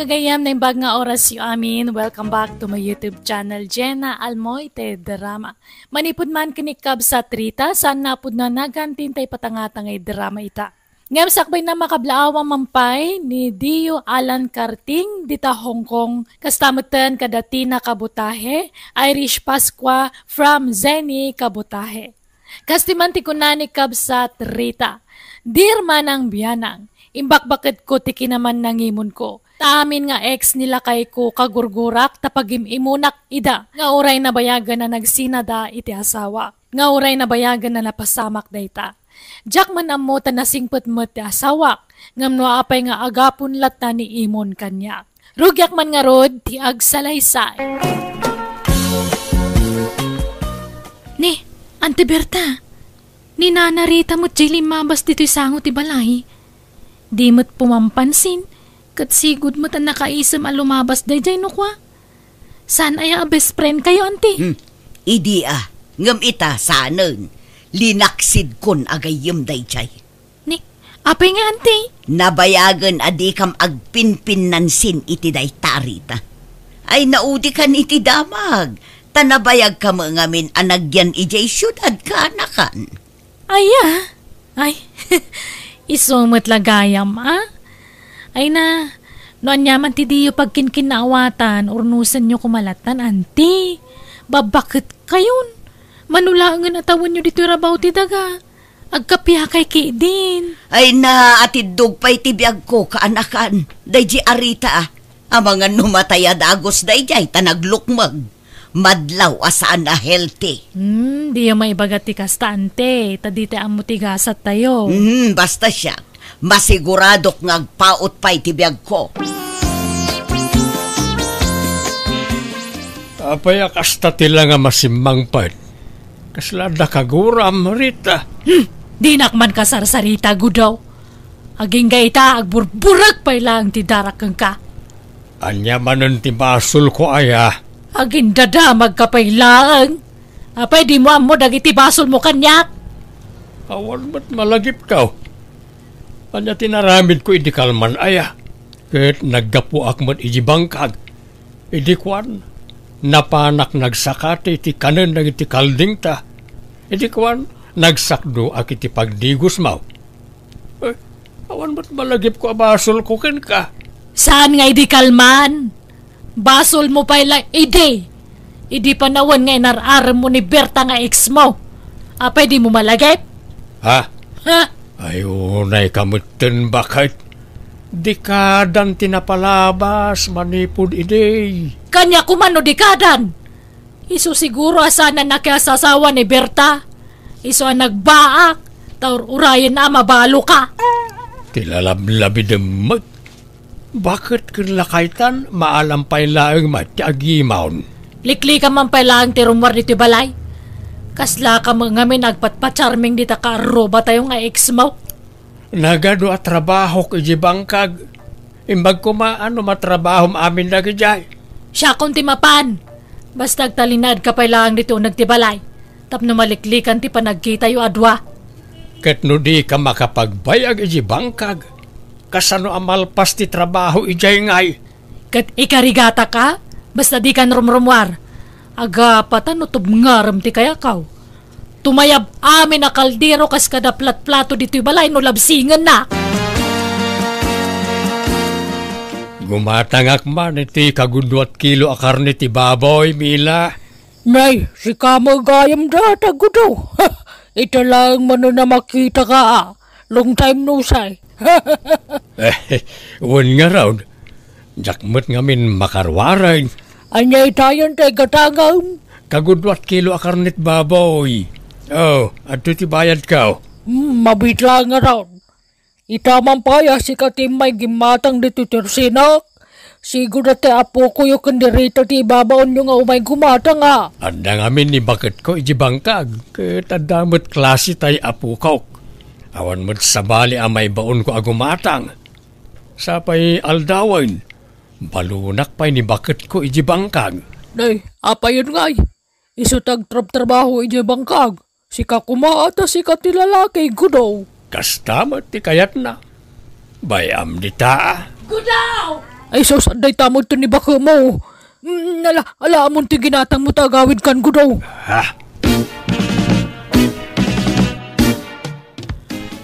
gagayam na imbag nga oras yu amin. Welcome back to my YouTube channel, Jenna Almoite Drama. Manipod man kinikab sa trita, saan napod na nagantintay patangatangay drama ita. Ngam sakbay na makablaawa mampay ni Dio Alan Karting dita Hong Kong. Kastamutan kadati na kabutahe, Irish Pasqua from Zeni Kabutahe. Kastimanti ko na ni kab sa trita. Dear manang biyanang, imbak-bakit ko tiki naman nangimon ko. Taamin nga ex nila kay ko kagurgurak tapagim imunak ida. Nga oray na bayagan na nagsinada iti asawa. Nga oray na bayagan na napasamak dayta. Jak man amo ta nasingpet-met ti asawak. Ngam no apay nga agapon lat na ni imon kanya. Rugyak man nga rod ti agsalaysay. Ni, Ante Berta, ni nanarita mo't jay limabas dito'y sango ti balay. Di mo't pumampansin, kat sigud mo't ang nakaisam ang lumabas dayjay no kwa. Saan ay best friend kayo, Ante? Idi ngam ita sanang, linaksid kon agayim dayjay. Ni, apay nga, Ante? Nabayagan adi kam agpinpinansin iti daytarita. Ay naudi kan iti damag, tanabayag ka ngamin anagyan ijay syudad ka anakan. Ay, isumot lagayam, Ay na, noan yaman ti diyo pagkinkinawatan, urnusan nyo kumalatan, Ante. Babakit kayon? Manulangan atawan nyo dito rabaw ti daga. Agkapya kay Kidin. Ay na, atidog pa'y tibiyag ko kaanakan. Dayji arita, amang numatay adagos dayjay tanaglukmag. Madlaw asaan na healthy. Di yung maibagat ti kasta, Ante. Tadite ang mutigasat tayo. Basta siya. Masiguradok ngagpaot pa'y tibiyag ko. Apay akasta tila nga masimmang pa. Kaslada kaguram, Rita. Di nakman ka sarsarita, gudaw. Aging gaita, agburburag pa'y lang ti darakang ka. Anya manon ti basol ko aya. Aging dadamag ka pa'y lang. Apay di mo amo dagiti basol mo kanyak. Awan ba't malagip ka? Anya tinaramid ko iti kalman aya. Kahit naggapuak mo't iti bangkag. Iti kwan, napanak nagsakati iti kanan ng iti kalding ta. Iti kwan, nagsakdo ak iti pagdigos mau. Awan ba't malagip ko abasol ko ken ka? Saan nga iti kalman? Basol mo pa'y lang, Idi panawan nga inarar mo ni Berta nga ex mo. Apay di mo malagip? Ha? Ayunay kamutin bakit? Dikadan tinapalabas, manipod idi. Kanya kumano dikadan? Iso siguro asana nakiasasawa ni Berta. Iso ang nagbaak, taur urayan na mabalo ka. Tilalablabi demag. Bakit kinlakaitan maalampay laang matiagimaon? Likli ka man pa'y laang ti rumwar dito balay. Kasla ka mga may nagpatpacharming dita ka aroba tayo nga ex mo. Nagado at trabaho ko iji bangkag. Imbag ko maano matrabaho amin na gijay. Siya kung ti mapan. Basta talinad ka pa'y laang dito nagtibalay. Tapno maliklikan ti panagkita yu adwa. Ket no di ka makapagbayag iji bangkag. Kasano amalpas ti trabaho ijay ngay. Kat ikarigata ka? Basta di kan rumrumwar. Aga patan utob ngaram ti kaya kaw. Tumayab amin na kaldero kas kada plat-plato dito'y balay no labsingan na. Gumatangak man iti kagundwat kilo akarni ti baboy, Mila. Nay, si kamagayam data gudo. Ito lang man na makita ka. Long time no say. Wan nga raw. Jakmat ngamin makarwaray. Anyay tayon tay katangam. Kagudwat kilo akarnit baboy. Oh, ato ti bayad ka. Mabitla nga raw. Itamang paya si katimay gimatang dito tersinak. Siguro te apo ko yung kandirito ti babaon yung umay gumata nga. Anda ngamin ni bakit ko ijibangkag. Katadamot klase tay apo ko. Awan mo't sabali amay baon ko agumatang. Sapay aldawan. Balunak pa'y ni bakit ko ijibangkag. Nay, apa yun ngay? Isutag trabaho ijibangkag. Si kakumaata si katilalaki gudaw. Kastamat ti kayat na. Bayam di ta. Gudaw! Ay sus, day tamod to ni baka mo. Alamon ti ginatang mo tagawid kan ko daw. Ha?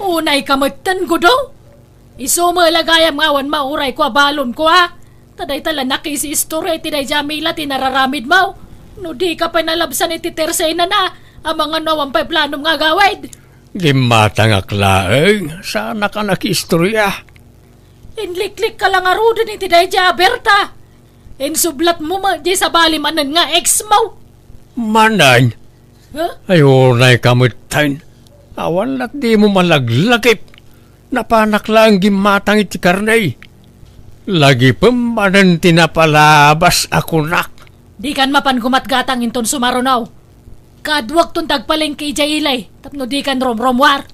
Unay kamatan ko daw. Iso mo lagayam ngawan mauray ko abalon ko ha. Taday tala nakisi istorya ti day Jamila tinararamid mo. No di ka pa nalabsan iti tersay na ang mga nawang pa planom nga gawid. Gimatang aklaeng, sana ka nakistorya. Inliklik ka lang arudan iti day Berta. Insublat mo di sa balimanan nga ex mo. Manay, Huh? ayunay kamutain. Awan lat di mo malaglagip. Napanak lang gimatang iti karnay. Lagi pemanan tinapalabas ako nak. Di kan mapan kumatgatang inton sumarunaw. Kadwag tun tagpaleng kay Jailay. Tapno di kan romromwar.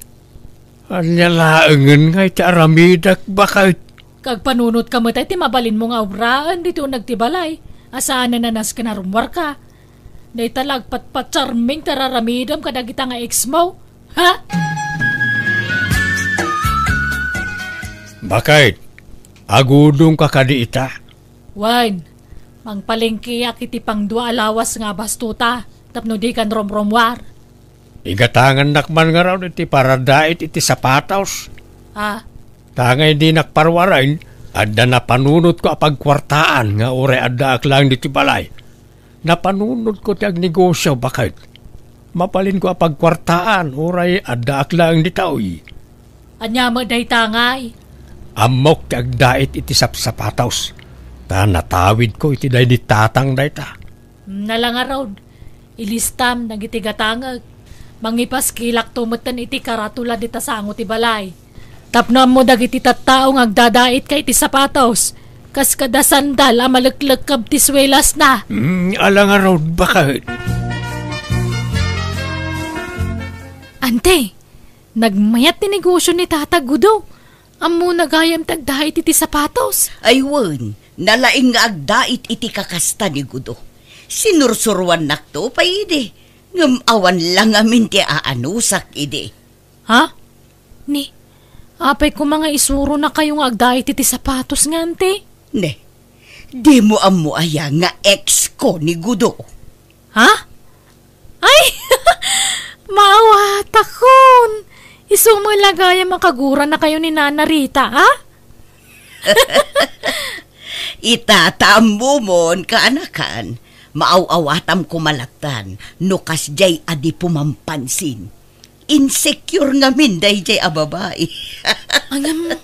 Anyalaangan nga iti aramidak bakit. Kag panunot ka matay ti mabalin mo nga obraan dito nagtibalay. Asaan na nanas ka na rumwar ka. Day talag patpatcharming tararamidam kadagita nga ex mo. Ha? Bakit? Agudong ka kadiita. Wine. Mang palengke iti pang dua alawas nga bastuta. Tapno di kan romromwar. Igatangan nakman nga raw iti paradait iti sapataws. Ha? Tangay di nakparwarain, adda napanunot ko apagkwartaan nga ure adda aklang diti balay. Napanunot ko ti agnegosyo bakit? Mapalin ko apagkwartaan, uray adda aklang ditaoy. Anya mo day tangay. Amok ti agdait iti sapsapataws. Ta natawid ko iti day ditatang dayta. Nalangarod. Ilistam nagitigatangag. Mangipas kilak tumutan iti karatula dita sango ti balay. Tapno mo dagiti tattaong agdadait kay ti sapatos. Kas kada sandal amalaglag kab ti swelas na. Alang araw bakit? Ante, nagmayat ti negosyo ni Tata Gudo. Amo nagayam tagdait iti sapatos. Aywan, nalaing nga agdait iti kakasta ni Gudo. Sinursuruan nakto pa ide. Ngamawan lang amin ti aanusak ide. Ha? Ni, apay ko mga isuro na kayong agdait iti sapatos nga ante. Ne, di mo amo aya nga ex ko ni Gudo. Ha? Ay! Maawat akon! Isong mga lagaya makagura na kayo ni Nana Rita, ha? Itatam mon kaanakan. Maaw-awatam kumalatan. Nukas jay adi pumampansin. Insecure nga minday jay ababae. Angam,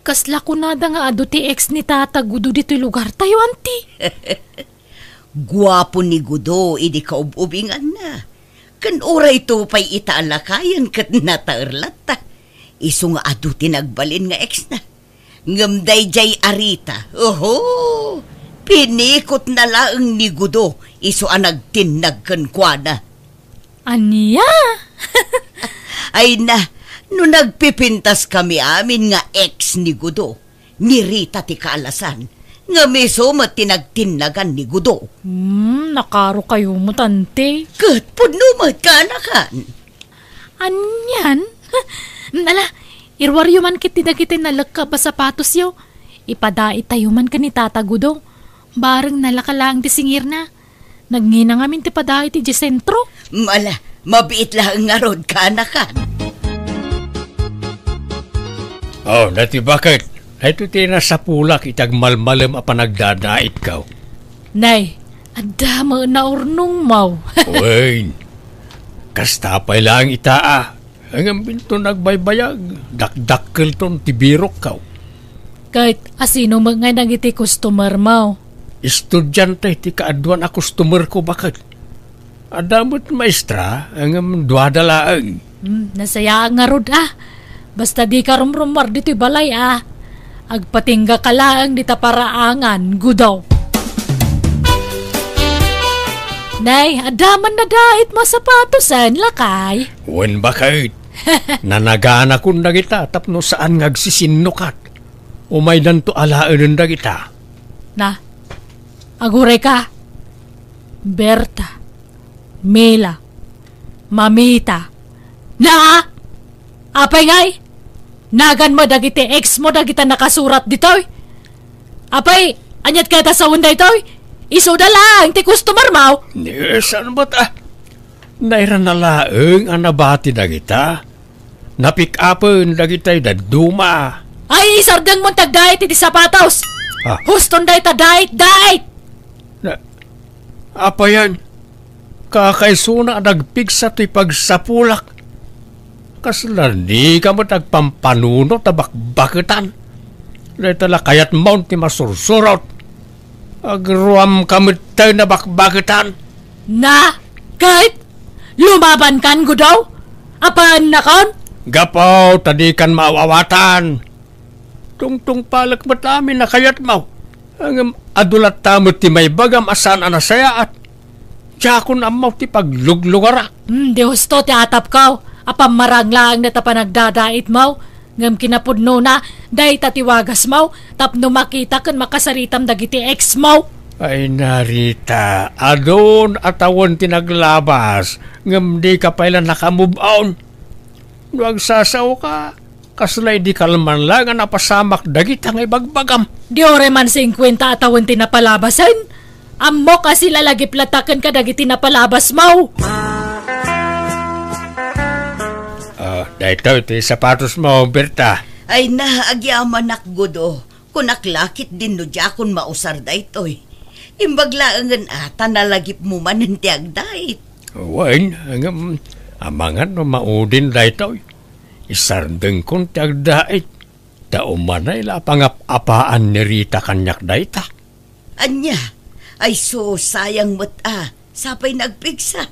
kasla ko nada nga ado ti ex ni Tata Gudo dito lugar tayo, anti. Guwapo ni Gudo, idi kaububingan na. Kan oray to pa'y itaalakayan kat nataerlata. Iso nga ado tinagbalin nga ex na. Ngamday jay arita. Oho! Pinikot na laang ni Gudo. Iso anagtinag kan kwa na. Aniya? Ay na, no nagpipintas kami amin nga ex ni Gudo. Ni Rita ti kaalasan. Nga meso matinagtinagan ni Gudo. Nakaro kayo mo, tante. Kat punumat ka na kan. Anyan? Nala, irwaryo man kiti dagiti nalagka ba sapatos yo. Ipadait tayo man ka ni Tata Gudo. Bareng nalakalang ti singir na. Nagngina nga min ti padait ti sentro. Mala, mabiit lang nga rod ka na kan. Oh, dati bakit? Ito tina sa pulak itag malmalem a panagdadait ka. Nay, adama na urnong mau. Uy, kastapay lang itaa. Ang binto nagbaybayag. Dakdakkel ton tibirok ka. Kahit asino mga nagiti customer mau. Estudyante ti kaadwan a customer ko bakit? Adamot maestra ang duadalaang. Nasaya nga rod Basta di ka rumrumar dito'y balay Agpatingga ka lang dita paraangan, Gudaw. Nay, adaman na dait masapatosan, lakay. Wen bakit? Nanagana kun na kita tapno saan ngagsisinukat. Umay dan to alaan na kita. Na, agure ka. Berta, Mela, Mamita. Na, apay ngay? Nagan mo dagiti ex mo dagita nakasurat ditoy. Apay, anyat kaya ta sa unday toy? Isuda lang, ti customer mau. Saan ba ta? Nairan na laeng ang nabati na kita. Napik-upon na kita'y daduma. Ay, sardang mo tagdait iti sapatos. Ah. Huston day ta dait. Apa yan? Kakaisuna nagpigsa to'y pagsapulak. Kaslani ka mo tagpampanuno tabakbakitan. Naitala kayat mount ti masursurot. Agruam kami tayo na bakbakitan. Na, kahit lumaban kan gudaw? Apaan na kon? Gapaw, tadi kan maawawatan. Tungtung palak matami na kayat mo. Ang adulat tamot ti may bagam asan anasaya at tiyakon amaw ti pagluglugarak. Di husto ti atap kaw. Apam maranglang na ta panagdadait mo. Ngam kinapudno na, dahi tatiwagas mo, tapno makita kan makasaritam dagiti ex mo. Ay narita, adon atawon tinaglabas, ngam di ka pailan nakamove on. Nuag sasaw ka, kaslay di kalman lang ang napasamak dagit ang ibagbagam. Di ore man 50 atawon tinapalabasan. Ammo kasi lalagi platakan ka dagiti napalabas mo. Dahito iti sapatos mo, Berta. Ay naagyaman nakgudo. Kunaklakit din no diyakon mausar daytoy. Imbaglaangan ata nalagip mo man hindi agdait. Wan, amangan no maudin dayto. Isardeng kong ti agdait. Taumanay la pangap-apaan ni Rita kanyak dayta. Anya, ay so sayang mo't sapay nagpigsa.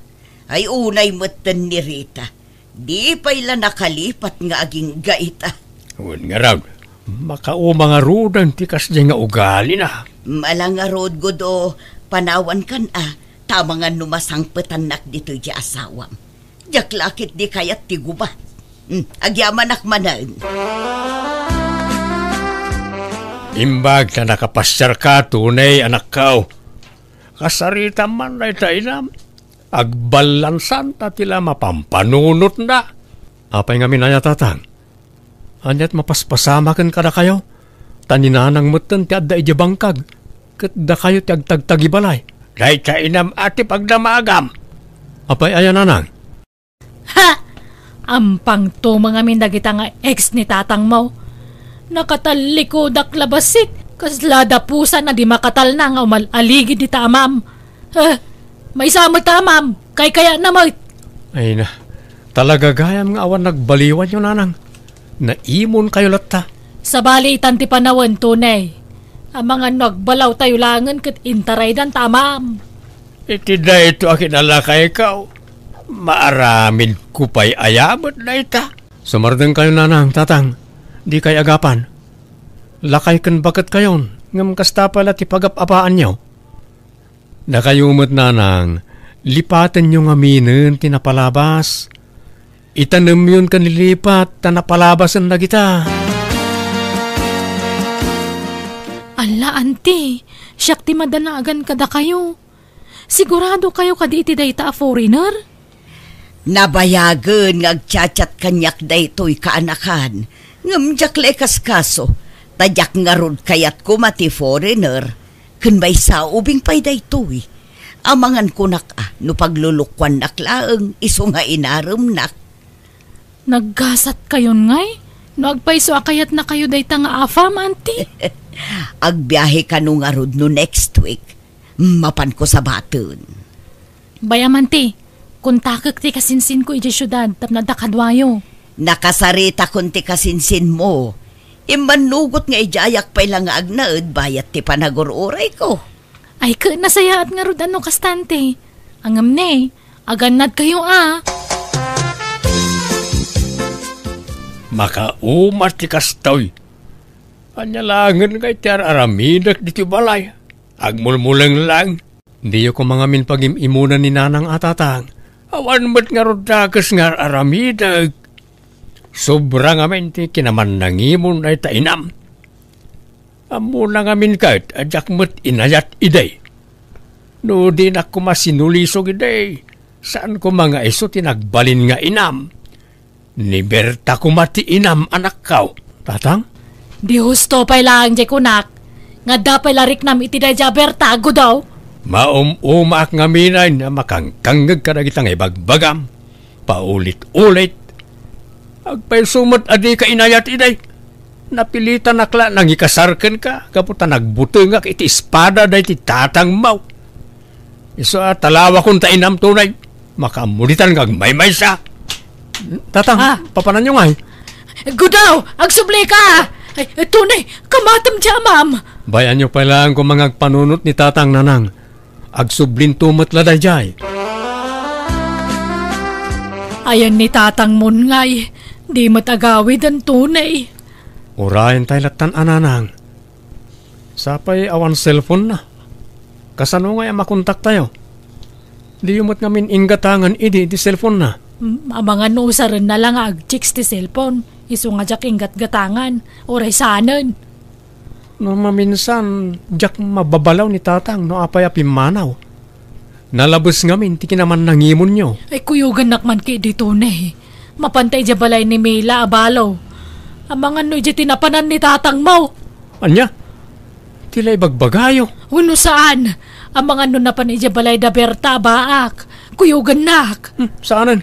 Ay unay mo't ni Rita. Di pa'y la nakalipat nga aging gaita. Wan nga raw, makaumang arudan ti kasya nga ugali na. Malang arod godo, panawan kan tama nga numasangpetan nak dito di asawam. Diyak lakit di kayat ti guba. Agyaman nakmanan. Imbag na nakapasyar ka, tunay anak kao. Kasarita man na itainam. Agbalansan tatila mapampanunot na. Apay nga minaya tatang. Anyat mapaspasamakan ka na kayo. Taninanang mutan ti adda ijabangkag. Kat da kayo ti agtagtagibalay. Dahil sa inam ati pagdamagam. Apay ayan nanang. Ha! Ampang to mga mindagita nga ex ni tatang mo. Nakatalikod labasit. Kaslada pusa na di makatal na nga umaligid di tamam. May sama tamam, kaya na mo. Ay na, talaga gayam nga awan nagbaliwan yun nanang. Naimon kayo latta. Sa bali itanti panawan tunay. Ang mga nagbalaw tayo langan kat intaray dan tamam. Iti da ito akin alakay ikaw. Maaramin ko pa'y ayamot na ita. Sumardeng kayo nanang, tatang. Di kayo agapan. Lakay kan bakit kayon, ngam kasta pala ti pagap-apaan nyo. Nakayumot nanang, lipatan nyo nga minin tinapalabas. Itanam yun kanilipat, tanapalabasan na kita. Ala, auntie, siyak ti madanagan kada kayo. Sigurado kayo kadi iti dayta a foreigner? Nabayagan ngagchat-chat kanyak daytoy kaanakan. Ngamjak lekas kaso, tadyak nga rod kayat ko mati foreigner. Kun may saubing pa'y daytoy. Amangan ko nak no paglulukwan naklaang iso nga inaram nak. Naggasat kayon ngay? No agpaiso akayat na kayo dayta nga afam, auntie? Agbiyahe ka no nga rod no next week. Mapan ko sa baton. Bayam, auntie, kung takak ti kasinsin ko iti syudad tapno dakadwayo. Nakasarita kung ti kasinsin mo. Imanugot nga ijayak pa ilang nga agnaed bayat ti panagururay ko. Ay ka nasayaat nga rod ano kastante. Angam ne, aganad kayo Makaumat ti kastoy. Anyalangan kay tiar aramidak di ti balay. Agmulmulang lang. Di ko mga minpag-imunan ni nanang atatang. Awan mo't nga rodakas nga aramidag. Sobrang amin ti kinaman nangimon ay tainam. Amo na ngamin kahit adyak mo't inayat iday. No di na ko masinulisog iday. Saan ko mga iso tinagbalin nga inam. Ni Berta ko mati inam anak kaw. Tatang? Di husto pa'y lang, jay kunak. Nga dapay larik nam iti day Berta, gudaw. Umaak nga minay na makangkangag ka na kitang ibagbagam. Paulit-ulit. Agpay sumot adi ka inayat iday. Napilitan nakla nang ikasarken ka. Kaputa nagbutungak iti espada day ti tatang mau. Iso talawa kong tainam tunay. Makamulitan kag may siya. Tatang, papanan nyo nga eh. Gudaw, agsubli ka. Ay, tunay, kamatam siya, ma'am. Bayan nyo pala ang kumangag panunot ni tatang nanang. Agsublin tumot laday jay. Ayan ni tatang mon ngay. Di matagawid ang tunay. Urayan tayo latan ananang. Sapay awan cellphone na. Kasano nga makontak tayo? Di umot ngamin inggatangan idi di cellphone na. Mga nusaran na lang ag-chicks ti cellphone. Iso nga jak inggat-gatangan. Oray sanan. No maminsan, jak mababalaw ni tatang no apay apimanaw. Nalabos ngamin, tiki naman nangimon nyo. Ay kuyugan nakman kay dito na eh. Mapantay dya balay ni Mila abalaw. Ang mga no dya tinapanan ni tatang mau. Anya? Tila'y bagbagayo. Uno saan? Ang mga no napan dya balay da Berta baak. Kuyugan nak. Saanan?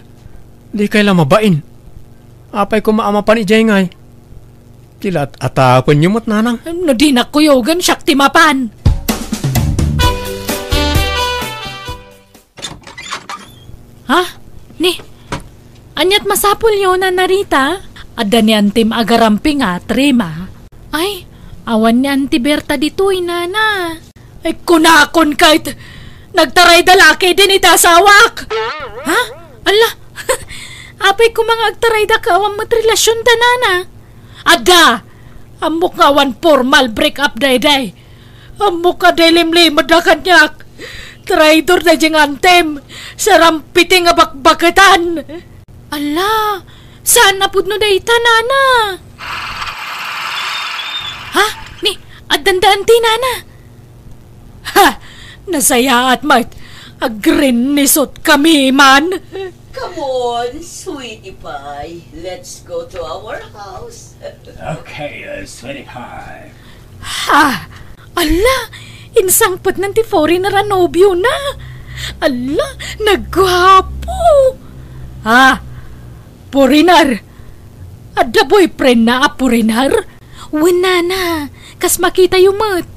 Di kaila mabain. Apay ko maamapan ijay ngay. Tila atapan nyo mo't nanang. No di na kuyugan siyak timapan. Ha? Ni? Anyat masapul yun na narita? Ada ni antim agaramping trima. Ay, awan ni Auntie Berta dito'y nana. Ay kunakon kahit nagtaray dalaki din itasawak. Ha? Ala, apay ko mga agtaray da ka awang matrelasyon da nana. Ada, amok nga awan formal break up day. Amok ka delimlimad na kanyak. Traidor na diyang antem. Sarampiting nga bakbakatan. Ala, saan na pud no dayta, nana? Ha? Ni, addandaan ti, nana? Ha? Nasaya at mat. Agrin nisot kami, man. Come on, sweetie pie. Let's go to our house. Okay, sweetie pie. Ha? Ala, insangpat ng ti foreigner na nobyo na. Ala, nagwapo. Ha? Foreigner? Ada boyfriend na foreigner? Wala na. Kas makita yung mat.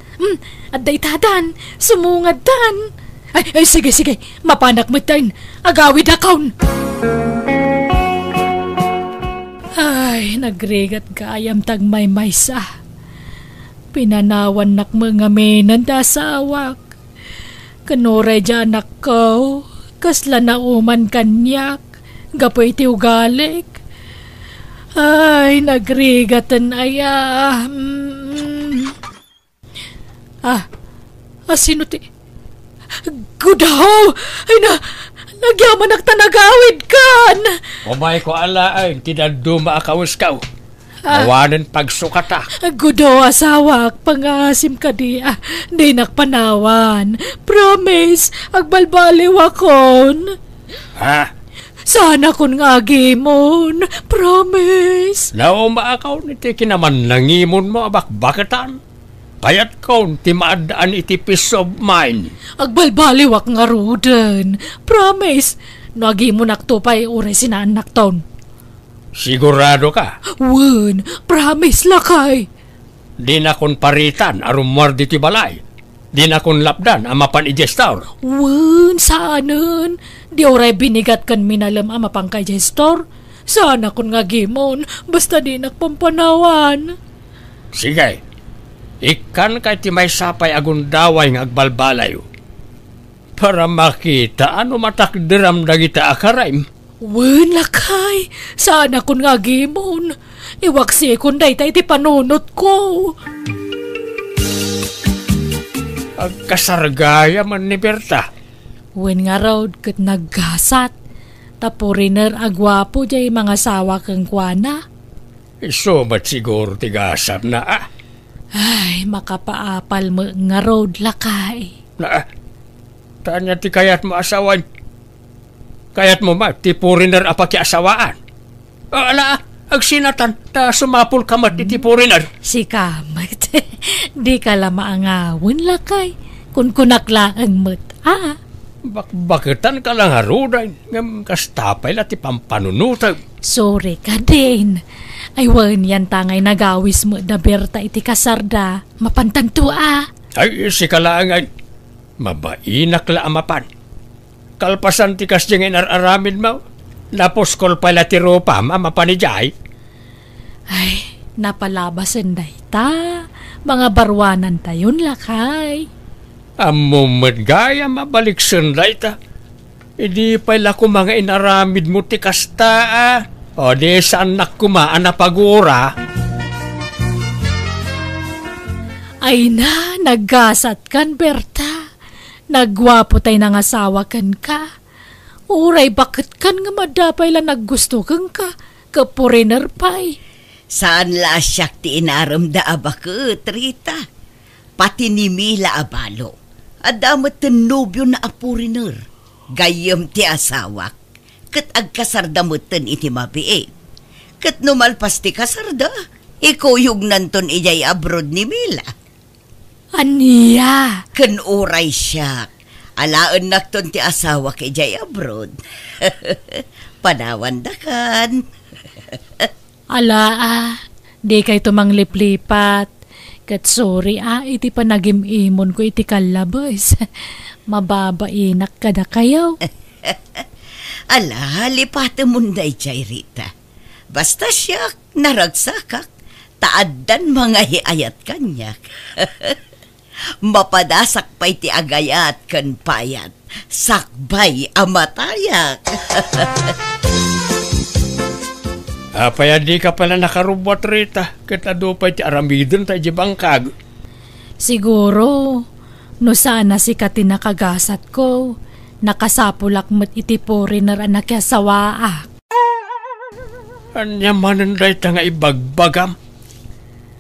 Ada itadan. Sumungad tan. Ay, sige. Mapanak mo tan. Agawid akaun. Ay, nagregat ka ayam tagmay maysa. Pinanawan nak mga menan da sawak. Kanore dyan anak ko. Kasla na uman kanyak. Gapoy ti ugalik. Ay, nagrigatan aya. Sino ti? Gudaw! Ay na, nagyaman nagtanagawid kan! Umay ko ala ay, tinaduma akawas ka. Awanan pagsukata. Gudaw asawak, pangasim ka di. Di nakpanawan. Promise, agbalbaliw akon. Ha? Sana kun nga gimon. Promise. Nauma ni tiki naman nangimon mo abak-bakatan. Kayat kaun ti maadaan iti peace of mind. Agbalbaliwak nga ruden. Promise. Nagi mo naktupay ure sinaanak taon. Sigurado ka? Wen, promise lakay. Di na kon paritan arumar di ti balay. Di na kon lapdan amapan i-gestor. Wen, saanan? Di oray binigat kan minalam amapang kay gestor. Sana kon nga gimon, basta di nakpampanawan. Sige. Ikan kay ti may sapay agundaway ng agbalbalay. Para makita ano matakdiram dagita akaraim. Wen, lakay. Sana kun nga gimon. Iwaksi kun daytay ti panunot ko. Agkasargaya man ni Berta. Wen nga raw kat naggasat. Tapuriner agwapo jay mga sawa kang kwana. Iso ba't siguro tigasap na Ay, makapaapal mo nga road lakay. Na, tanya ti kayat mo asawan. Kayat mo ma, ti foreigner apaki asawaan. Ala, agsinatan, ta sumapul kamat ti foreigner. Si kamat. Di ka la maangawon lakay. Kung kunaklaan mo't, Bakitan ka lang haruday, ngam kastapay lati pampanunutag. Sorry ka din. Ay wan yan tangay nagawis mo da berta iti kasarda. Mapantanto Ay, si kalaang ay, mabainak la amapan. Kalpasan ti kasdyang inararamid mo, naposkol pala ti ropa, mapanijay. Ay, napalabasan day ta. Mga barwanan tayon lakay. Amumad gaya mabalik sunday ta. Hindi pala ko mga inaramid mo ti kasta O di sa anak ko anapagura. Ay na, naggasat kan Berta. Nagwapo tay nang asawa kan ka. Uray bakit kan nga madapay lang naggusto kan ka. Kapuriner pay. Saan la siyak ti inaramda abakit, Rita? Pati ni Mila abalo. Adamat ten nobyo na apuriner. Gayam ti asawak. Kat agkasardamuten iti mabi Kat numalpas ti kasarda, ikuyog nanton ijay abroad ni Mila. Aniya? Kan uray siyak. Alaan nakton ti asawa kay ijay abroad. Panawandakan. Ala di kay tumang liplipat. Kat sorry iti panagimimon ko iti kalabas. Mababainak ka na kayo. Ala, lipate munday jay Rita. Basta siya naragsakak, taaddan mga hiayat kanyak. Mapadasak pa'y ti agayat kan payat, sakbay amatayak. Apaya di ka pala nakarubot, Rita. Katado pa'y ti aramidon tayo di bangkag. Siguro, no sana si Kati nakagasat ko. Nakasapulak mo't iti foreigner anak yasawa Anya manan day ta nga ibagbagam.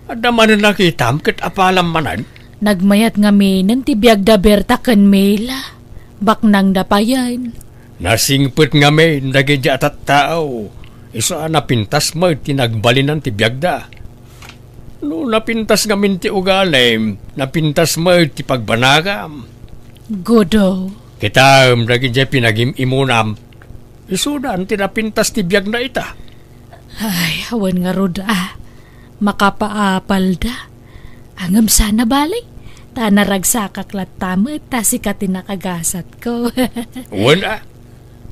Ada manan nakitam kat apalam manan. Nagmayat nga menen ti biag da Berta ken Mela. Baknang dapayan. Nasingpet nga may nagidya atat tao. Iso napintas mo tinagbalinan ti biag da. No napintas nga min ti ugalem, napintas mo ti pagbanagam. Godo. Kita nagidya pinagim-imunam. Isudan tinapintas ti biag na ita. Ay, awan nga roda makapaapal da. Angam sana balay. Ta naragsakak latama ta si Kati nakagasat ko. Wala.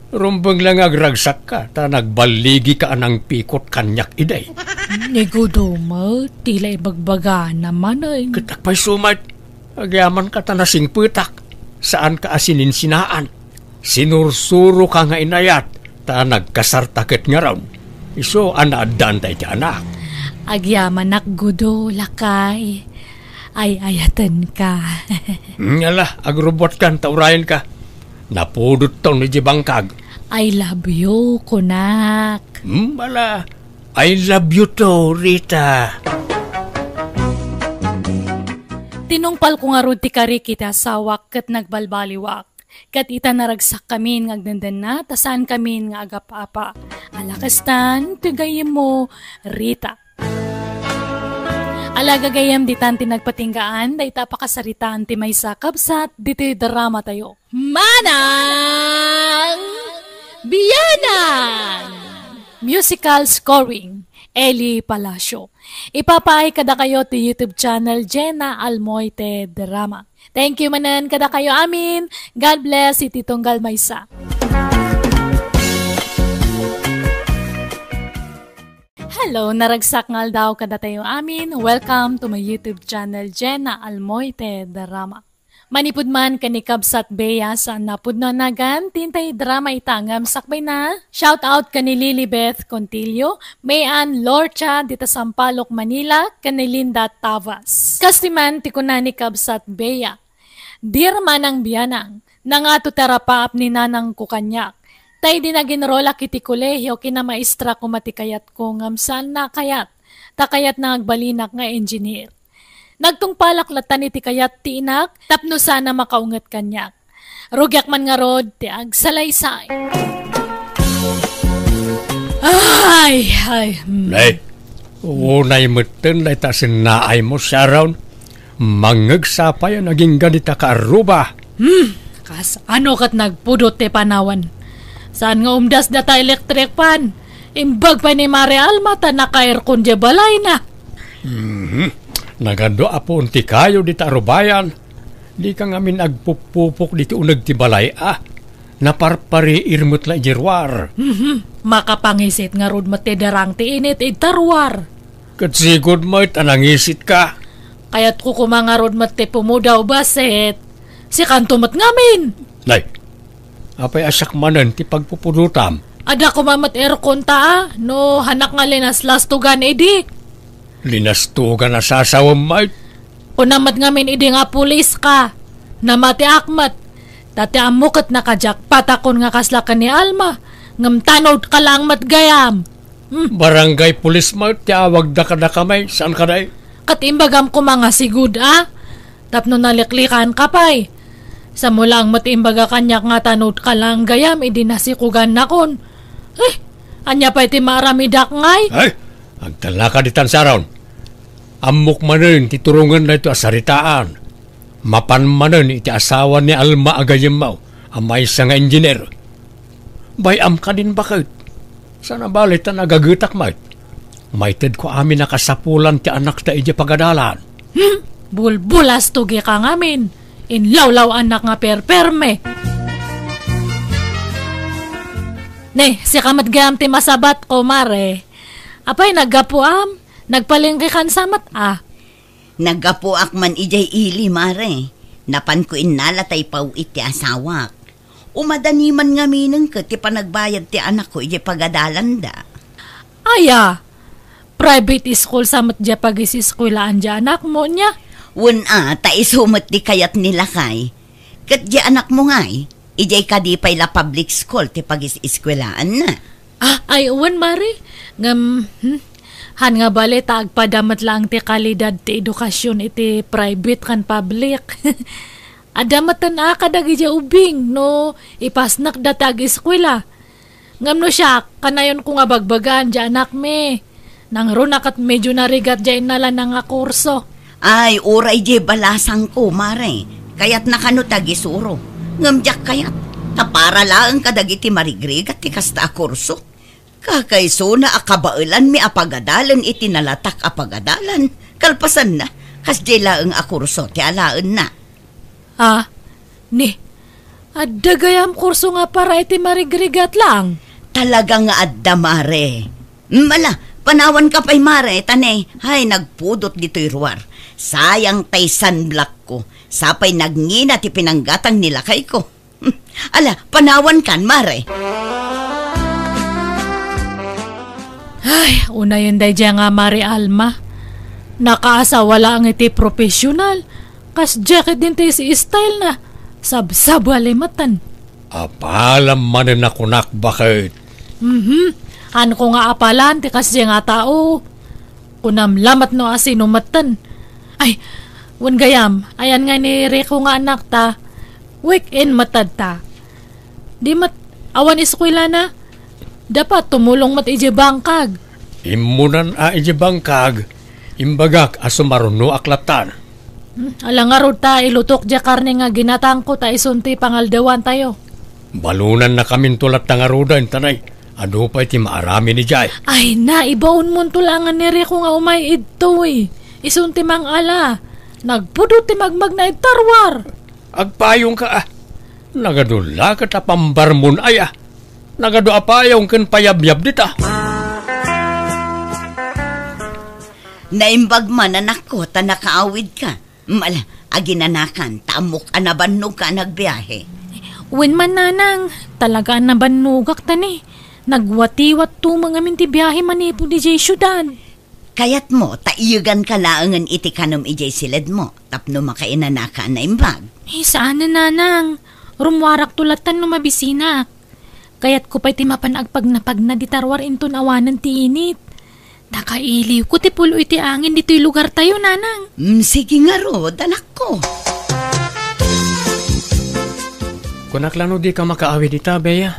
Rumbang lang agragsak ka. Ta nagbaligi ka anang pikot kanyak iday. Nigudo mo, tila ibagbaga naman ay. Kitak pa'y sumat. Agyaman ka ta nasing putak. Saan ka asinin sinaan? Sinursuro ka nga inayat. Ta nagkasartakit nga raw. Iso anaadan tayo ti anak. Agyaman nakgudo, lakay. Ay ayatan ka. Ngala, agrobot kan, taurayan ka. Napudot to ni Jibangkag. I love you, kunak. Bala, I love you to, Rita. Tinungpal ko nga rod ti kari kita sawak kat nagbalbaliwak. Kat ita naragsak kami ngagdandan na, tasan kami nga agapa-apa. Alakastan, tigayim mo, Rita. Alagagayam ditan tinagpatinggaan, da ita pakasaritaan ti may sakabsat, diti drama tayo. Manang Biyanan! Musical scoring, Eli Palacio. Ipapaay kada kayo to YouTube channel Jenna Almoite Drama. Thank you manan kada kayo amin. God bless iti tunggal maysa. Hello, naragsak ngal daw kada tayo amin. Welcome to my YouTube channel Jenna Almoite Drama. Manipud man kanikab sat beya sa napud na nagan, tintay drama itangam sakbay na. Shout out kani Lilibeth Contillo, Mayan Lorcha, dita Sampaloc, Manila, kani Linda Tavas. Kastiman ti kunani kabsat beya. Dear manang biyanang, nangato terapaap ni nanang kukanyak. Tay di na ginrola kiti kolehyo kina maestra ko matikayat ko ngamsan na kayat. Takayat na agbalinak nga engineer. Nagtungpalak latan iti kayat ti inak, tapno sana makaungat kanyak. Rugyak man nga rod, ti agsalaysay. Ay. Nay, Unay meten na itasin naay mo sa around. Mangagsapay ang naging ganita ka aruba. Kas ano kat nagpudot te panawan. Saan nga umdas na ta electric pan? Imbag pa ni Mare Alma ta naka-aircon di balay na. Nagando apon ti kayo di tarubayan. Di ka ngamin agpupupok dito unag ti balay Naparpari irmut la jirwar. Makapangisit nga rod mati darang ti init tarwar. Katsigod mo anangisit ka. Kaya't ko kumangarod mati pumudaw baset. Si kanto mat ngamin. Nay, apay asak manan ti pagpupunutam. Ada ko mamat aircon ta no hanak nga linas lastugan edi. Linastugan na sasawam mait. Unamat ngamin edi nga pulis ka. Namati akmat. Dati amukat nakajak patakon nga kaslakan ni Alma. Ngam tanod ka lang matgayam. Barangay pulis mait ti awag da kada kamay. Saan ka day? Katimbagam ko mga sigud Tapno naliklikan kapay. Sa mulang matimbaga kanyak nga tanod ka lang gayam edi nasikugan nakon. Anya pa iti maramidak ngay. Ay, agtala ka ditan sa around. Amok manen titurungan na ito asaritaan. Mapan manen iti asawa ni Alma agayem mo. Amay sa nga engineer. Bayam ka din bakit? Sana balit na nagagutak mait. Maited ko amin nakasapulan ti anak ta iti pagadalan. Bulbulas tugi ka ngamin. Inlawlaw anak nga perperme. Ne, si kamat gayam ti masabat ko, Mare. Apay naggapuam, nagpalingki kan samat Nagapuak man ijay ili, Mare. Napan ko inalatay pau iti asawak. Umadani man nga minang ka ti panagbayad ti anak ko ijay pagadalan da. Aya, private school samat dya pag-isiskulaan dya anak mo niya. Taisumat di kayat nila kay. Kat di anak mo ngay, ijay kadipay la public school ti pag-isiskulaan na. Ay uwan, Mare. Han nga bali taagpadamat lang ti kalidad ti edukasyon iti private kan public. Adamatan kadag ija ubing no ipasnak da tag-eskwela. Ngam no siya, kanayon ko nga bagbagan dya anak me. Nang runakat medyo narigat dya inala na nga kurso. Ay, uray di balasang ko, Mare. Kayat nakano tagisuro. Ngamjak kayat. Tapara lang kadagiti marigrigat ti kasta kurso. Kakaiso na akabailan mi apagadalan iti nalatak apagadalan. Kalpasan na. Kasdi laang akurso ti alaan na. Adagayam kurso nga para iti marigrigat lang. Talaga nga adda, Mare. Mala, panawan ka pa'y, Mare. Tanay, hay, nagpudot dito'y ruwar. Sayang tay sunblock ko. Sapay nagngina ti pinanggatang nilakay ko. Ala, panawan kan, Mare. Ay, una yun day dya nga, Mare Alma. Nakaasa wala ang iti profesional. Kas jacket din tayo si style na. Sab-sab walimatan. Apalam manen ako nak bakit? Ano ko nga apalan, ti kas dya nga tao. Kunam lamat no asinumatan. Ay, wan gayam, ayan nga ni Rico nga anak ta. Weekend matad ta. Di mat, awan eskwela na. Dapat tumulong mat ije bangkag. Imunan ije bangkag. Imbagak asumaruno aklatan. Alangarod ta, ilutok dya karne nga ginatang ko ta isunti pangaldawan tayo. Balunan na kamin tulat tangarudan, tanay. Ano pa iti maarami ni Jai? Ay na, ibaon mo tulangan ni Rico nga umay ito Isunti mang ala. Nagpudot ti magmag na itarwar. Agpayong ka Nagadula ka tapambar mun Nagado apayong ken payabyab dita. Naimbag man anak ko, ta nakaawid ka. Mala, aginanakan, tamok anabannog ka nagbiyahe. Wen man nanang, talaga nabanugak tani. Nagwatiwat to mga minti biyahe manipo di jay syudad. Kayat mo, taiyagan ka laangan iti kanom ijay silid mo, tapno makainanaka na imbag. Saan na nanang? Rumwarak tulatan no mabisina. Kayat ko pa'y timapanagpag na pag na ditarwar inton awanan ti init. Nakailiw ko ti pulo iti angin dito'y lugar tayo, nanang. Sige nga rod, anak ko. Kunaklano di ka makaawi dita, Bea?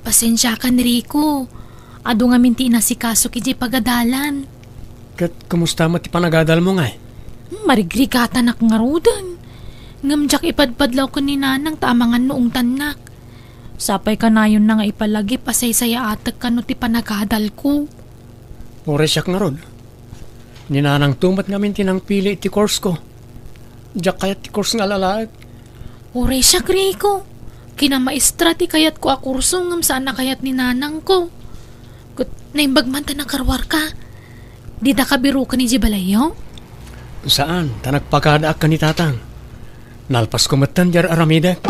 Pasensya ka ni Rico. Ado nga minti na si Kaso kiji pagadalan. Kat kumusta mo ti panagadal mo ngay? Marigrigatan ak nga rudan. Ngamjak ipadpadlaw ko ni nanang tamangan noong tanak. Sapay ka na yun na nga ipalagip asay-saya atag ka no ti panagadal ko. Oresyak nga rod. Ninanang tumat ngamin tinang pili ti course ko. Diyak kayat ti course nga lalag. Oresyak, Rico. Kinamaestra ti kayat ko a kurso ngam saan na kayat ni nanang ko. Kut naimbag man ta nakarwar ka. Di da ka biro ka ni Jibalayo? Saan? Tanagpagada ka ni tatang. Nalpas ko matan jar aramida.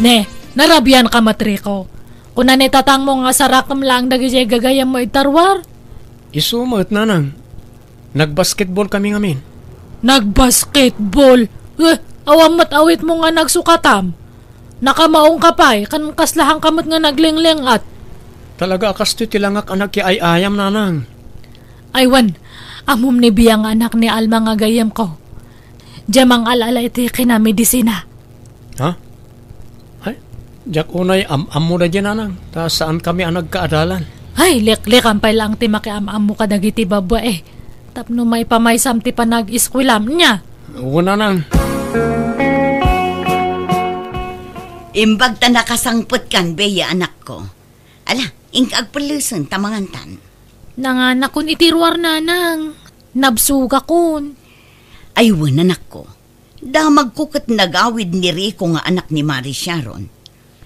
Ne, narabian ka matriko. Kung nanitatang mo nga sarakam lang dagijay gagayam mo itarwar. Isumot nanang. Nagbasketball kami ngamin. Nagbasketball? Awamat awit mo nga nagsukatam. Nakamaong kapay, kan kaslahang kamot nga naglingling at. Talaga akas ti tilangak anak ki ay ayam nanang. Aywan, amom ni biyang anak ni Alma nga gayam ko. Jamang alala iti kinamedisina. Ha? Ay, jak unay am-am mo na dyan nanang. Ta saan kami ang nagkaadalan? Ay, lik-likan pa lang ti makiam-am mo ka dagiti babwa eh. Tapno may pamaysam ti panag-iskwilam niya. Oo nanang. Imbag ta nakasangpot kan, beya anak ko. Ala, ingkagpalusan tamangantan. Nanganak kun itirwar nanang. Nabsuga kun. Aywan anak ko. Damag ko kat nagawid ni Rico nga anak ni Mari Sharon.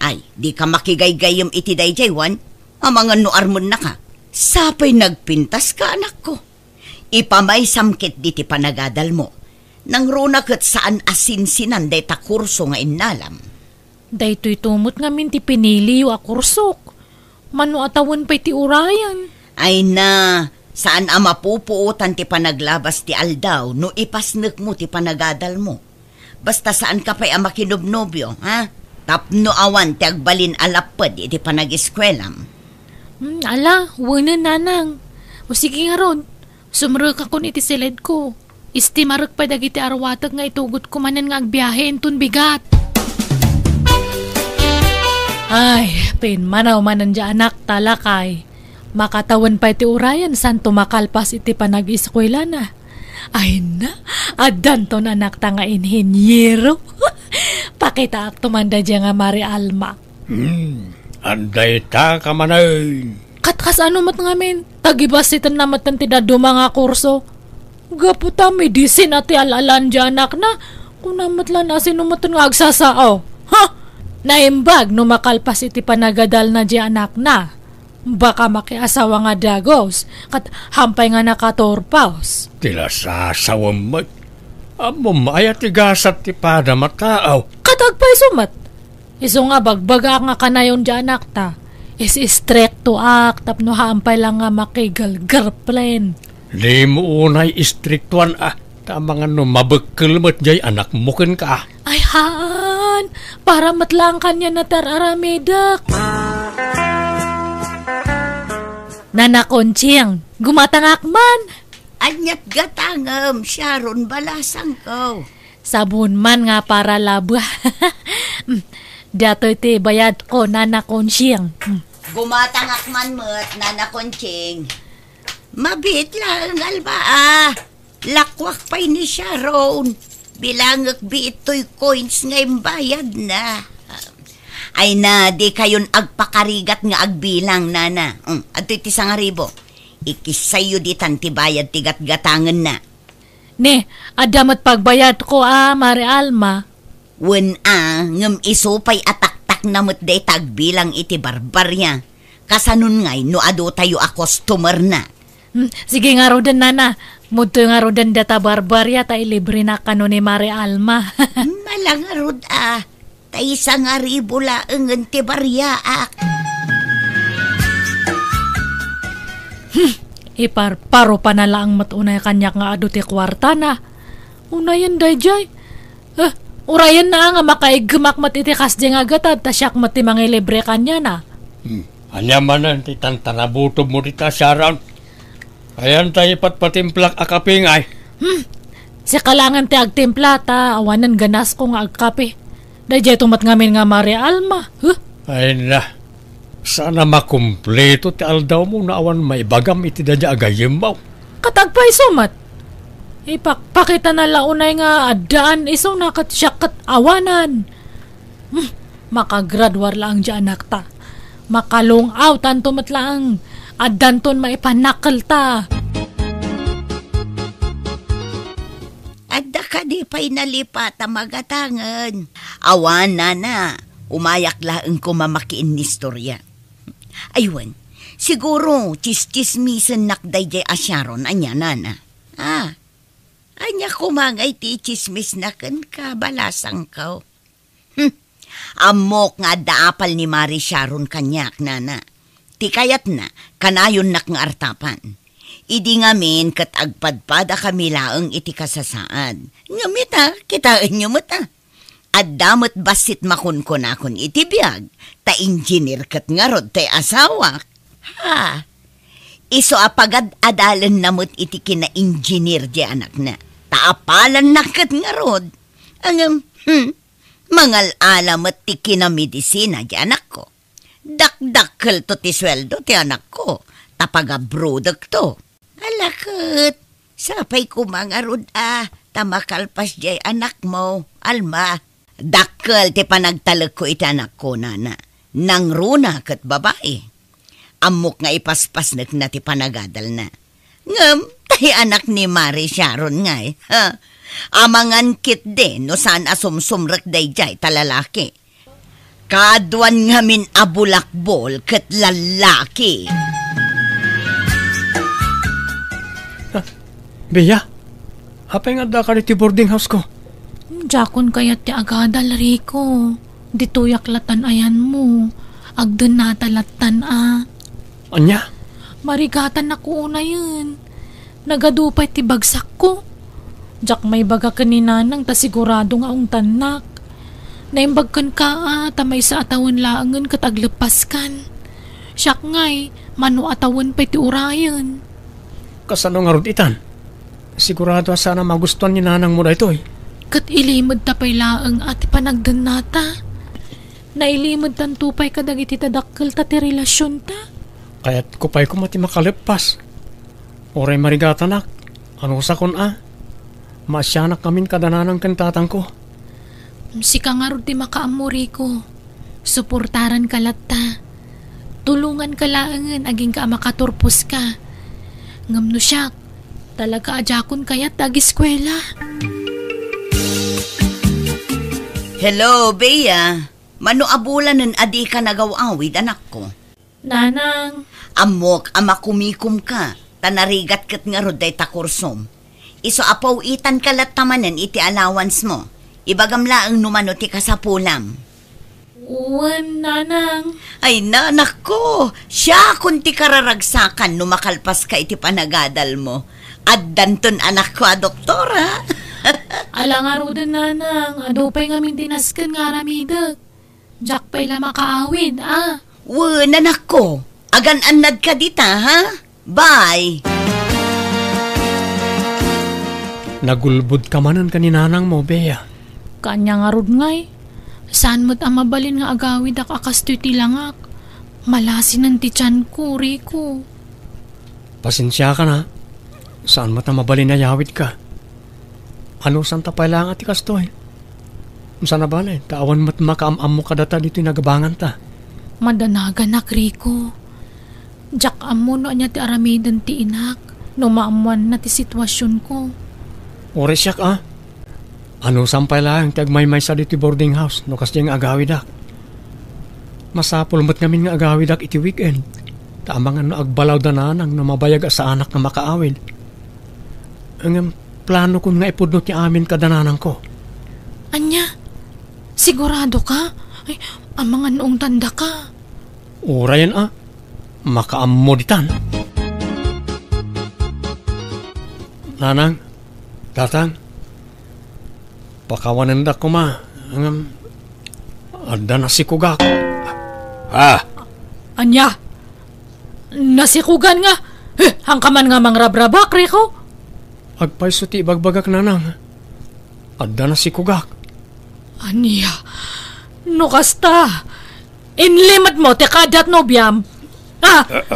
Ay, di ka makigaygayam iti dayjaywan. Amang nuarmon na ka. Sapay nagpintas ka anak ko. Ipamay samkit di ti panagadal mo. Nang runa kat saan asinsinan day ta kurso nga inalam. Daytoy tumot ngamin ti pinili yu a kursok. Mano atawan pa'y ti urayan. Ay na, saan ama pupuutan ti panaglabas ti aldaw no ipasnek mo ti panagadal mo. Basta saan ka pa'y ama kinubnobyo, ha? Tapno awan ti agbalin alapad iti panag-iskwelam. Ala, wala nanang. O sige nga ron, sumrek ako iti silid ko. Istimarek pa dagiti arwatag nga itugot ko manan nga agbiyahe intun bigat. Ay, pinmanaw manan dya anak talakay. Makatawan pa iti urayan san tumakalpas iti panag-iskwela na. Ay na, adan to na anak ta nga inhenyero. Pakita ak tumanda dya nga Mari Alma. Anday ta ka manay. Katkas ano mat ngamin? Tagibasitan na matan ti daduma nga kurso. Gaputa medicine at alalan dyan anak na. Kung namatlan asin umatan nga agsasao. Ha? Naimbag no makalpas iti panagadal na dyan anak na. Baka makiasawa nga dagos, kat hampay nga nakatorpaos. Tila sasawam mat. Amom ayat tigasat ti pada mataaw. Katagpay sumat. Iso nga bagbaga nga kanayon dyan anak ta. Is stricto ak, tapno hampay lang nga makigal-girlfriend. Di mo unay istriktuan Tama nga no mabagkal mat jay anak mo ken ka. Ay haan, para matlang kanya na tararamedak. Nanakonching, gumatangak man. Anyat gatangam, Sharon balasang ko. Sabon man nga para labwa. Dato iti bayad ko, nanakonching. Gumatangak man mo't, nanakonching. Mabit lang, alba Lakwak pa'y ni Sharon. Bilangak bi ito'y coins ngayong bayad na. Ay na, di kayon agpakarigat nga agbilang, nana. Ato iti sangaribo. Ikisayo di tanti bayad tigat-gatangan na. Ne, adamat pagbayad ko Mari Alma. Wen ngam isupay ataktak namot day tagbilang iti barbarya. Kasanun ngay no ado tayo a customer na. Sige nga rodan nana. Muto nga rodan data barbarya tay libre na kano ni Mari Alma. Malangarod tay isang aribo laeng ti baryaak. Iparparo pa na lang matunay kanyak nga ado ti kwarta na. Unayan dayjay. Urayan na nga makaigmak matiti kasdi nga gatad tasyak mati mga libre kanya na. Anya manan ti tantanabutob mo dita Sharon. Ayan tayo patpatimplak akaping ay. Si kalangan ti agtimpla ta awanan ganas ko nga agkape. Dayjay tumat ngamin nga Mari Alma. Ay na. Sana makumpleto ti aldaw mo na awan may bagam iti dadya agayem mo. Katagpay sumat. Ipakita na launay nga adaan iso nakatsyak kat awanan. Makagradwar lang dyan anak ta. Makalong out tanto matlaang. Adanton maipanakal ta. Adda ka di pa'y nalipat ang magatangan. Awan na. Umayak laang ko mamakiin ni istorya. Aywan, siguro chismisan nakday jay asyaron anya nana. Anya kumangay ti chismis naken ka balasang ka. Amok nga daapal ni Mari Sharon kanyak nana. Ti kayat na, kanayon nak nga artapan. Idi ngamin kat agpadpada kami laang iti kasasaad. Ngamit kitaan nyo mo ta. At damot basit makun-kunakon iti biyag, ta engineer kat nga rod tay asawa. Iso apagad adalan namot iti kina-engineer di anak na. Taapalan na kat nga rod. Mangal alamat ti kina-medisina di anak ko. Dakdakkel to ti sweldo ti anak ko. Tapagabrodak to. Alakot, sapay ko mga rod tamakalpas di anak mo, alma. Dakkel ti panagtalag ko iti anak ko, nana. Nang runa kat babae. Amok nga ipaspas na ti panagadal na. Ngam, tayo anak ni Mari Sharon nga Amangan kit din no saan asumsumrak day jay talalaki. Kaduan ngamin abulakbol kat lalaki. Beya, apay nga da ka ti boarding house ko? Jakon kayat ti agadal, Rico. Dituyak latan ayan mo. Agdan natalatan Anya? Marigatan ako una yun. Nagadupay ti bagsak ko. Jak may baga kaninanang ta sigurado nga ang tanak. Naimbagkan ka tamay sa atawan laangan kat aglepas kan. Siyak ngay, mano atawan pa ti urayan. Kasano nga rod itan? Sigurado sana magustuhan ni nanang mo na ito Kat ilimod tapay laang at panagdan nata. Nailimod tan tupay kadag iti tadakkel ta ti relasyon ta. Kaya't kupay ko mati makalipas. Oray marigatanak. Ano sa kun Masyanak kamin kadananang kantatang ko. Sika nga rin di makaamuri ko. Suportaran ka latta. Tulungan ka laangan aging ka makaturpos ka. Ngam no siyak, talaga ajakon kaya't ag-eskwela. Hello, Bea. Mano abulanan adi ka nagawawid, anak ko? Nanang. Amok, amakumikum ka. Tanarigat kat nga roday takursom. Iso apaw itan kalat tamanan iti allowance mo. Ibagam laang numano ti kasapulam. Uwan, nanang. Ay, nanak ko. Siya kung ti kararagsakan numakalpas ka iti panagadal mo. At danton anak ko doktora. Alang arudan, nanang. Adupay ngamin dinaskan nga ramidag. Jak pa'y la makaawid, nanak ko. Agan-anad ka dita, ha? Bye. Nagulbud ka manan kaninanang mo, Bea. Kanya nga rod ngay. Saan mo't ang mabalin nga agawid ak akastoy tilangak. Malasin ang tityan ko, Rico. Pasensya ka na. Saan mo't ang mabalin na yawid ka? Ano saan tapay lang at ikastoy? Saan na balay? Tawan mo't makaamam mo kadata dito yung nagabangan ta. Madanagan ak, Rico. Jak amo no anya ti aramidan ti inak. No maamuan na ti sitwasyon ko. Ore siyak Ano sampay lang ti agmay-may sa dito boarding house no kas diyang agawid ak. Masapul mo't ngamin nga agawid ak iti weekend. Tamangan no agbalaw da nanang na mabayag sa anak na makaawid. Ang plano ko nga ipudno ti amin kadananang ko. Anya? Sigurado ka? Ay, ang mga noong tanda ka. Ora yan Makaammo ditan. Nanang, tatang, pakawanan da ko adda na si Kugak. Anya? Nasikugan nga? Hangkaman nga mangrabrabak, Rico? Agpaiso ti bagbagak nanang. Adda na si Kugak. Anya? No kasta? Inlimot mo, tekadat no biyam.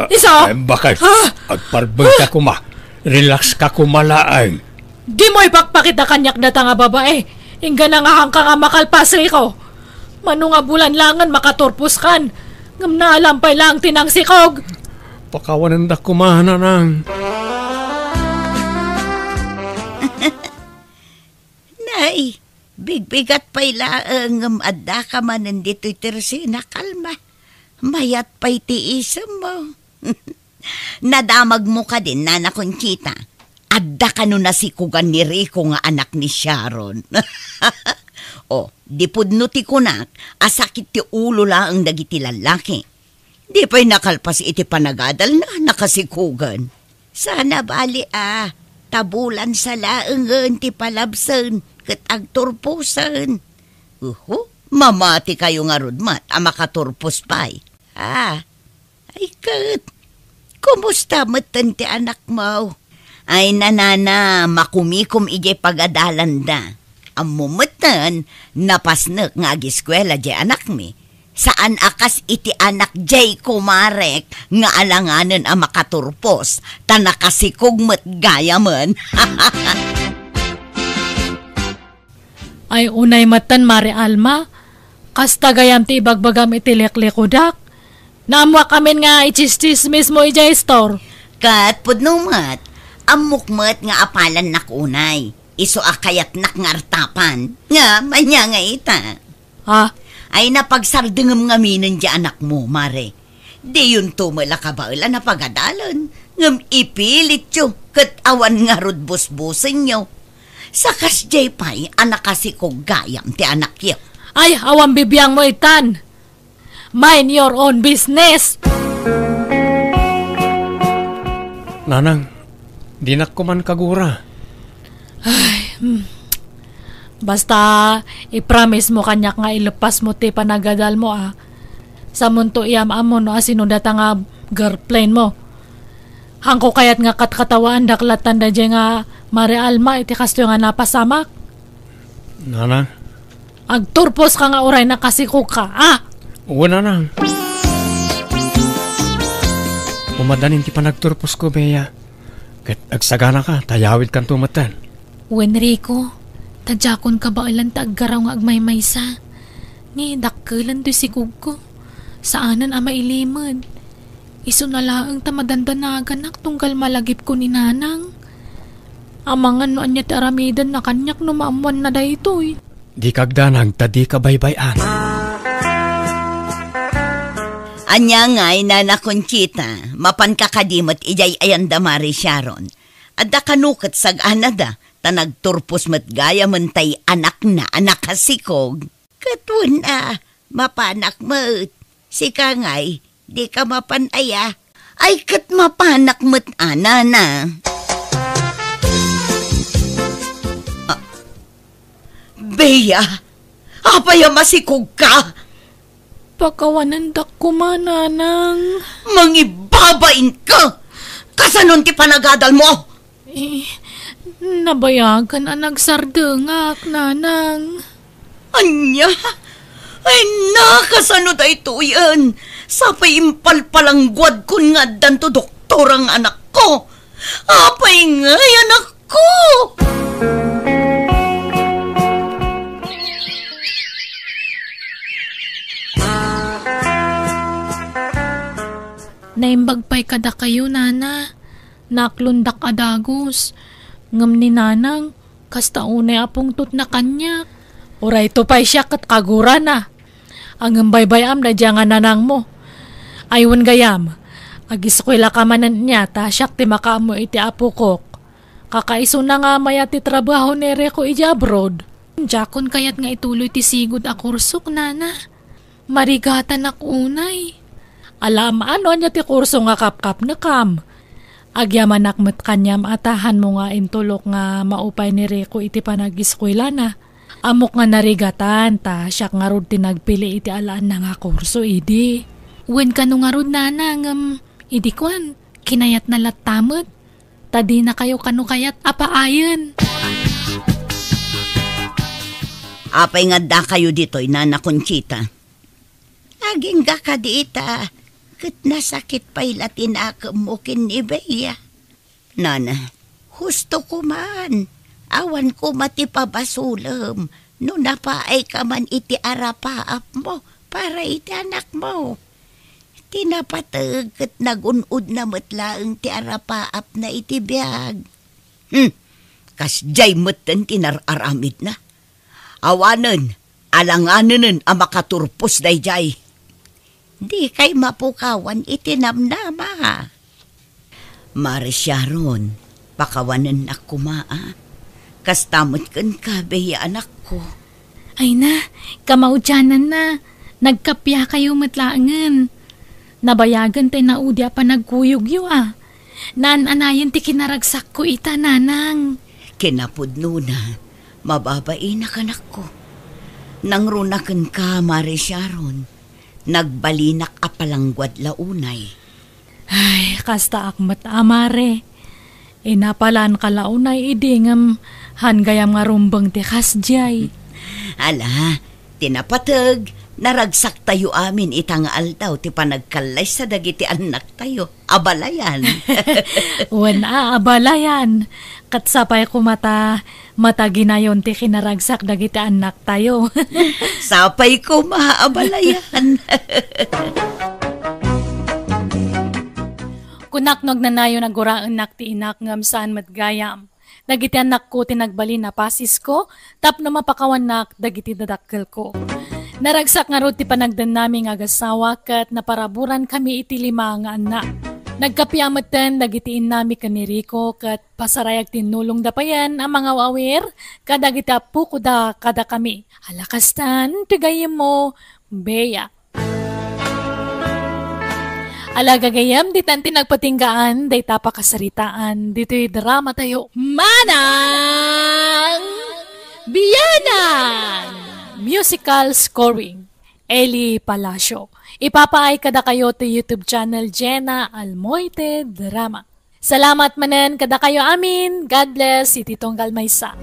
Iso? Bakit? Agparbay ka kuma. Relax ka kumalaang. Di mo ipakpakita kanyak data nga babae. Ingga na nga hangka nga makalpasri ko. Mano nga bulan langan makaturpus kan. Ngam na alampay lang tinang sikog. Pakawanan da kumana nang. Nay, bigbigat pa'y laang adda ka man nandito'y Teresina, kalma. Mayat pa'y tiisam mo. Nadamag mo ka din, Nana Conchita. Adda ka nun na si Kugan ni Rico nga anak ni Sharon. O, di pudno ti kunak, asakit ti ulo lang ang dagiti lalaki. Di pa'y nakalpas iti panagadal na nakasikugan. Sana bali tabulan sa laangan ti palabsan kat agturpusan. Mamati kayo nga rudmat makaturpus pa'y. Ay kat, kumusta matan ti anak mo? Ay nanana, makumikom ije pagadalan da. Amumatan, napasnek nga agiskwela je anak mi. Saan akas iti anak jay kumarek nga alanganan ang makaturpos, tanakasikog met gaya man. Ay unay matan Mari Alma, kasta gayam ti ibagbagam iti leklekudak. Naamwa kamin nga ichistis mismo ijay store. Kat pudnumat, amukmat nga apalan nakunay. Iso akayat nakngartapan. Nga, manya nga ita. Ay napagsardengem nga minin di anak mo, Mare. Di yun tumala kabaala na pagadalan. Ngam ipilit yo, kat awan nga rudbus-busin nyo. Sakas jay pa'y anak kasi ko gayam ti anak yo. Ay, awan bibiyang mo itan. Mind your own business. Nanang, di na ko man kagura. Ay, basta i-promise mo kanyak nga ilepas mo ti panagadal mo Sa munto iyam amo no asinudata nga girlfriend mo. Hangko kayat nga katkatawaan daklatan da dyan nga Mari Alma iti kasto nga napasamak. Nanang? Agturpos ka nga oray na kasiko ka, Oo, nanang. Umadanin ti panagturpos ko, Bea. Kat agsagana ka, tayawid kang tumatan. Wenrico, tadjakon ka ba ilan taggaraw nga agmaymaysa? Ni dakkelan do'y sikog ko. Saanan mailiman? Iso na laang tamadandanagan tunggal malagip ko ni Nanang. Amangan no anya ti aramidan na kanyak no maamuan na daytoy. Di kagdanag, tadi ka baybayan. Anya nga'y Nana Conchita, mapan kakadimot ijay ayanda Mari Sharon. Adda kanukat sag-anada, tanagturpos mat gaya mentay anak na anak kasikog. Katun mapanak mat. Sika nga'y, di ka mapanaya. Ay kat mapanak mat Nana. Bea, apaya masikog ka? Pagkawanandak ko Nanang. Mangibabain ka! Kasanon ti panagadal mo? Nabayagan nagsardengak, Nanang. Anya? Ay nakasano da ito yan? Sapay impalpalanggwad kun nga danto doktor ang anak ko. Apay nga anak ko! Naimbagpay kada kayo, Nana. Naklundak adagos. Ngam ni Nanang, kasta unay apong tut na kanya. Oray to pa'y siya kat kagura na. Ang baybayam na diya nga Nanang mo. Aywan gayam, agiskwela ka manan niya, ta siyak ti makaamo iti apukok. Kakaiso na nga maya ti trabaho ni Reko ija abroad. Jakon kayat nga ituloy ti sigud a kursok, Nana. Marigatan ak unay. Alam ano niya ti kurso nga kapkap na kam. Agyaman akmet kanyam atahan mo nga intulok nga maupay ni Rico iti panagiskwela na. Amok nga narigatan ta siyak nga rod tinagpili iti alaan na nga kurso idi. Wen ka nga rod Nanang idi kwan kinayat na latamot. Tadi na kayo kayat apaayan. Apay nga da kayo dito'y Nana Conchita. Naging kakadita, kat nasakit pa'y latinakam mo kinibaya. Nana, husto ko man, awan ko matipabasulam, no napaay ka man iti arapaap mo, para iti anak mo. Tinapatag kat nagunod na matlaang ti arapaap na iti biyag. Kasjay matan tinararamid na. Awanan, alanganan ang makaturpos dayjay. Di kay mapukawan itinamnama. Marisyaron, pakawanan ako maa. Kastamot kan kabaya anak ko. Ay na, kamaudyanan na. Nagkapya kayo matlaangan. Nabayagan tayo na udya pa nagkuyog yu Naan-anayan ti kinaragsak ko ita, nanang. Kinapudno na, mababain na kanak ko. Nang runakan ka, Mari Sharon, nagbalinak apalangwad launay. Ay, kasta akmat amare. Inapalan ka launay idingam, hangayam nga rumbang ti kasjay. Ala, tinapatag, naragsak tayo amin itang aldaw ti panagkalay sa dagiti anak tayo. Abalayan. Wana, abalayan. Katsapay ko mata ginayon ti kinaragsak dagiti anak tayo. Sapay ko maabalayan. Kunaknog na nayo naguraan nak ti inak ngam saan matgayam. Dagiti anak ko tinagbali na pasis ko, tapno mapakawanak dagiti dadakkel ko. Naragsak nga ro ti panagdan naming agasawa kat naparaburan kami iti 5 nga anak. Nagkapiamatan dagitiin nami kaniriko kat pasarayag tinulong dapayan ang mga wawir kadagiti apu ko da kada kami. Halakastan, tigayim mo, beya. Alagagayam, di tanti nagpatinggaan, day tapakasaritaan, dito'y drama tayo. Manang Biyanan! Musical scoring, Eli Palacio. Ipapaay kada kayo to YouTube channel Jenna Almoite Drama. Salamat manen kada kayo amin. God bless, iti Tonggal Maysa.